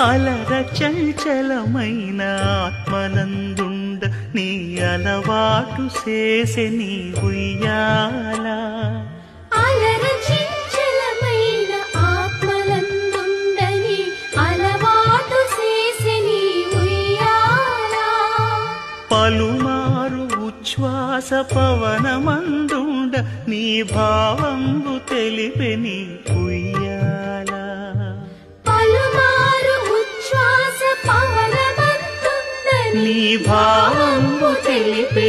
అలర చంచలమైన ఆత్మనందుండ నీ అలవాటు చేసే నీ ఉయ్యాల అలర చంచలమైన ఆత్మనందుండ నీ అలవాటు చేసే నీ ఉయ్యాల పలుమారు ఉచ్ఛ్వాస పవనమందుండ నీ భావంబు తెలిపే నీ ఉయ్యాల పలుమారు ఉచ్ఛ్వాస పవనమందుండ నీ భావంబు తెలిపే